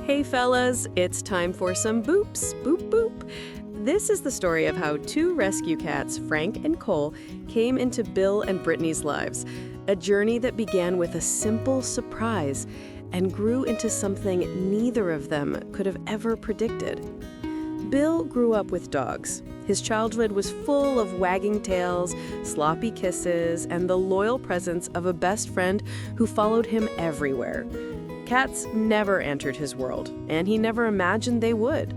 Hey fellas, it's time for some boops, boop boop. This is the story of how two rescue cats, Frank and Cole, came into Bill and Brittany's lives. A journey that began with a simple surprise and grew into something neither of them could have ever predicted. Bill grew up with dogs. His childhood was full of wagging tails, sloppy kisses, and the loyal presence of a best friend who followed him everywhere. Cats never entered his world, and he never imagined they would.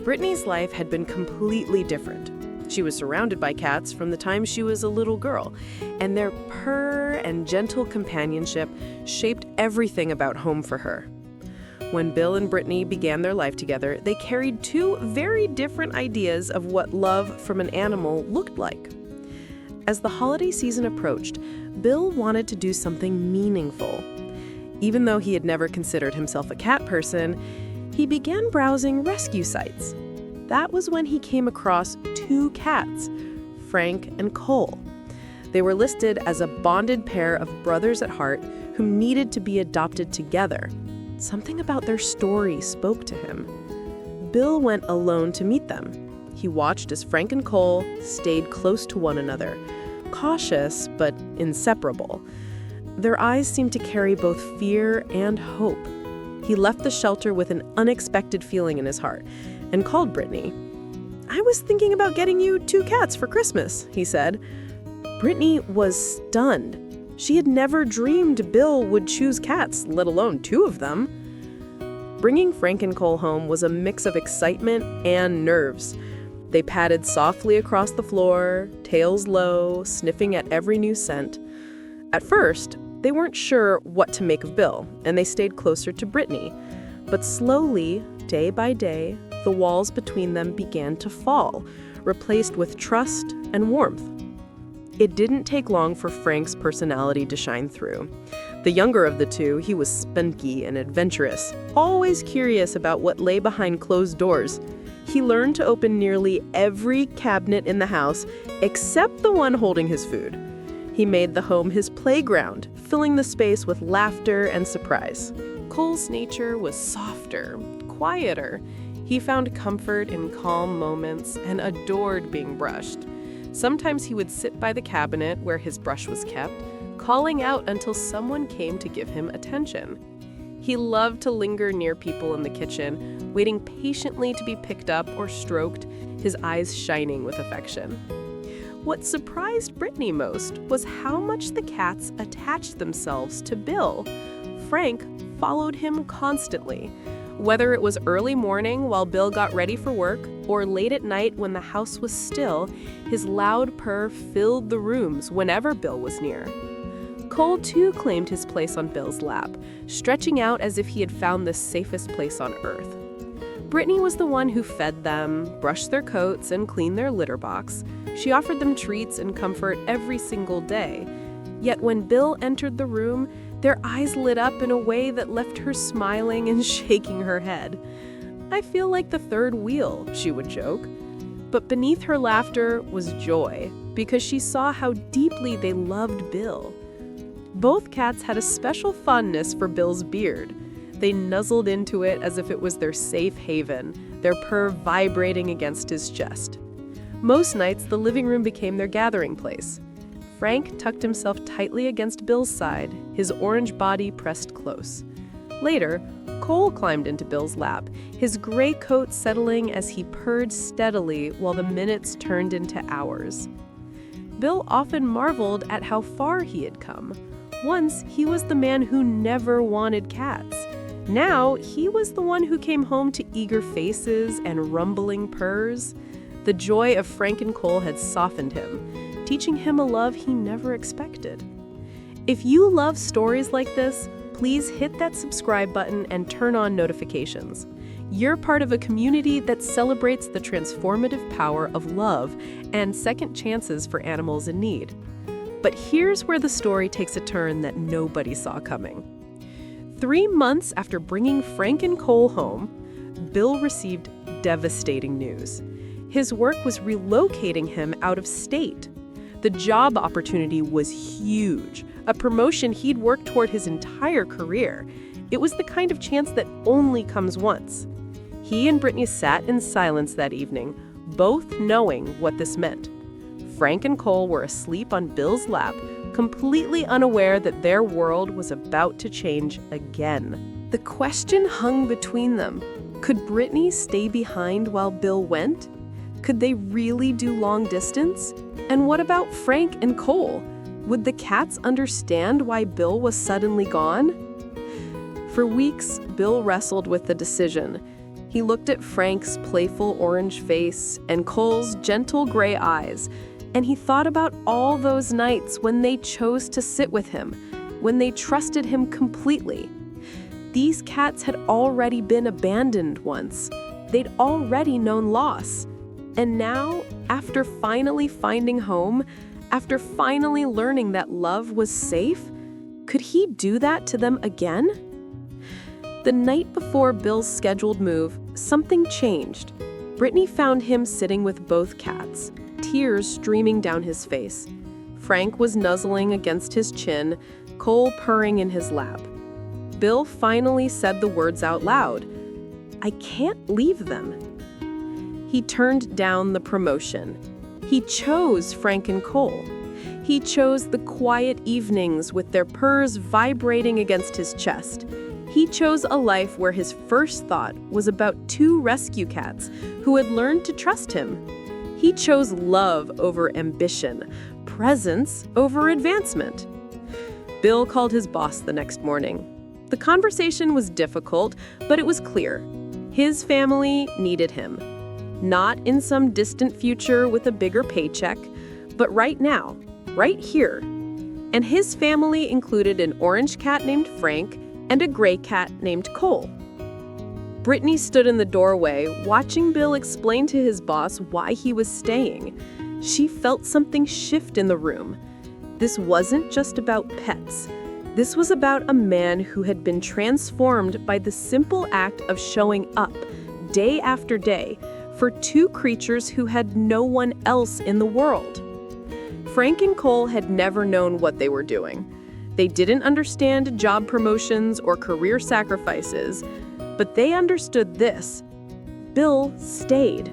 Brittany's life had been completely different. She was surrounded by cats from the time she was a little girl, and their purr and gentle companionship shaped everything about home for her. When Bill and Brittany began their life together, they carried two very different ideas of what love from an animal looked like. As the holiday season approached, Bill wanted to do something meaningful. Even though he had never considered himself a cat person, he began browsing rescue sites. That was when he came across two cats, Frank and Cole. They were listed as a bonded pair of brothers at heart who needed to be adopted together. Something about their story spoke to him. Bill went alone to meet them. He watched as Frank and Cole stayed close to one another, cautious but inseparable. Their eyes seemed to carry both fear and hope. He left the shelter with an unexpected feeling in his heart and called Brittany. "I was thinking about getting you two cats for Christmas," he said. Brittany was stunned. She had never dreamed Bill would choose cats, let alone two of them. Bringing Frank and Cole home was a mix of excitement and nerves. They padded softly across the floor, tails low, sniffing at every new scent. At first, they weren't sure what to make of Bill, and they stayed closer to Brittany. But slowly, day by day, the walls between them began to fall, replaced with trust and warmth. It didn't take long for Frank's personality to shine through. The younger of the two, he was spunky and adventurous, always curious about what lay behind closed doors. He learned to open nearly every cabinet in the house, except the one holding his food. He made the home his playground, filling the space with laughter and surprise. Cole's nature was softer, quieter. He found comfort in calm moments and adored being brushed. Sometimes he would sit by the cabinet where his brush was kept, calling out until someone came to give him attention. He loved to linger near people in the kitchen, waiting patiently to be picked up or stroked, his eyes shining with affection. What surprised Brittany most was how much the cats attached themselves to Bill. Frank followed him constantly. Whether it was early morning while Bill got ready for work or late at night when the house was still, his loud purr filled the rooms whenever Bill was near. Cole too claimed his place on Bill's lap, stretching out as if he had found the safest place on earth. Brittany was the one who fed them, brushed their coats, and cleaned their litter box. She offered them treats and comfort every single day. Yet when Bill entered the room, their eyes lit up in a way that left her smiling and shaking her head. "I feel like the third wheel," she would joke. But beneath her laughter was joy, because she saw how deeply they loved Bill. Both cats had a special fondness for Bill's beard. They nuzzled into it as if it was their safe haven, their purr vibrating against his chest. Most nights, the living room became their gathering place. Frank tucked himself tightly against Bill's side, his orange body pressed close. Later, Cole climbed into Bill's lap, his gray coat settling as he purred steadily while the minutes turned into hours. Bill often marveled at how far he had come. Once, he was the man who never wanted cats. Now, he was the one who came home to eager faces and rumbling purrs. The joy of Frank and Cole had softened him, teaching him a love he never expected. If you love stories like this, please hit that subscribe button and turn on notifications. You're part of a community that celebrates the transformative power of love and second chances for animals in need. But here's where the story takes a turn that nobody saw coming. 3 months after bringing Frank and Cole home, Bill received devastating news. His work was relocating him out of state. The job opportunity was huge, a promotion he'd worked toward his entire career. It was the kind of chance that only comes once. He and Brittany sat in silence that evening, both knowing what this meant. Frank and Cole were asleep on Bill's lap, completely unaware that their world was about to change again. The question hung between them. Could Brittany stay behind while Bill went? Could they really do long distance? And what about Frank and Cole? Would the cats understand why Bill was suddenly gone? For weeks, Bill wrestled with the decision. He looked at Frank's playful orange face and Cole's gentle gray eyes, and he thought about all those nights when they chose to sit with him, when they trusted him completely. These cats had already been abandoned once. They'd already known loss. And now, after finally finding home, after finally learning that love was safe, could he do that to them again? The night before Bill's scheduled move, something changed. Brittany found him sitting with both cats, tears streaming down his face. Frank was nuzzling against his chin, Cole purring in his lap. Bill finally said the words out loud. "I can't leave them." He turned down the promotion. He chose Frank and Cole. He chose the quiet evenings with their purrs vibrating against his chest. He chose a life where his first thought was about two rescue cats who had learned to trust him. He chose love over ambition, presence over advancement. Bill called his boss the next morning. The conversation was difficult, but it was clear. His family needed him. Not in some distant future with a bigger paycheck, but right now, right here. And his family included an orange cat named Frank and a gray cat named Cole. Brittany stood in the doorway, watching Bill explain to his boss why he was staying. She felt something shift in the room. This wasn't just about pets. This was about a man who had been transformed by the simple act of showing up, day after day, for two creatures who had no one else in the world. Frank and Cole had never known what they were doing. They didn't understand job promotions or career sacrifices, but they understood this. Bill stayed.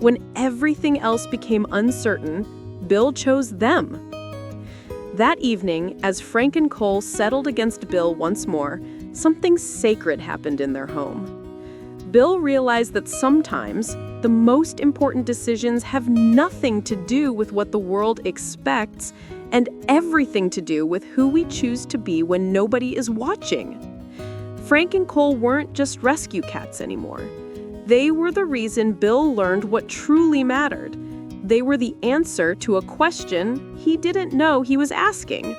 When everything else became uncertain, Bill chose them. That evening, as Frank and Cole settled against Bill once more, something sacred happened in their home. Bill realized that sometimes the most important decisions have nothing to do with what the world expects and everything to do with who we choose to be when nobody is watching. Frank and Cole weren't just rescue cats anymore. They were the reason Bill learned what truly mattered. They were the answer to a question he didn't know he was asking.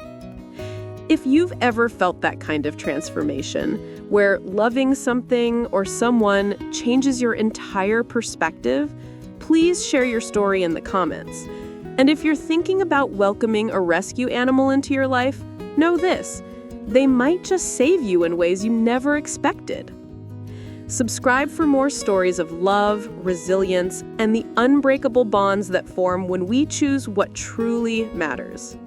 If you've ever felt that kind of transformation, where loving something or someone changes your entire perspective, please share your story in the comments. And if you're thinking about welcoming a rescue animal into your life, know this: they might just save you in ways you never expected. Subscribe for more stories of love, resilience, and the unbreakable bonds that form when we choose what truly matters.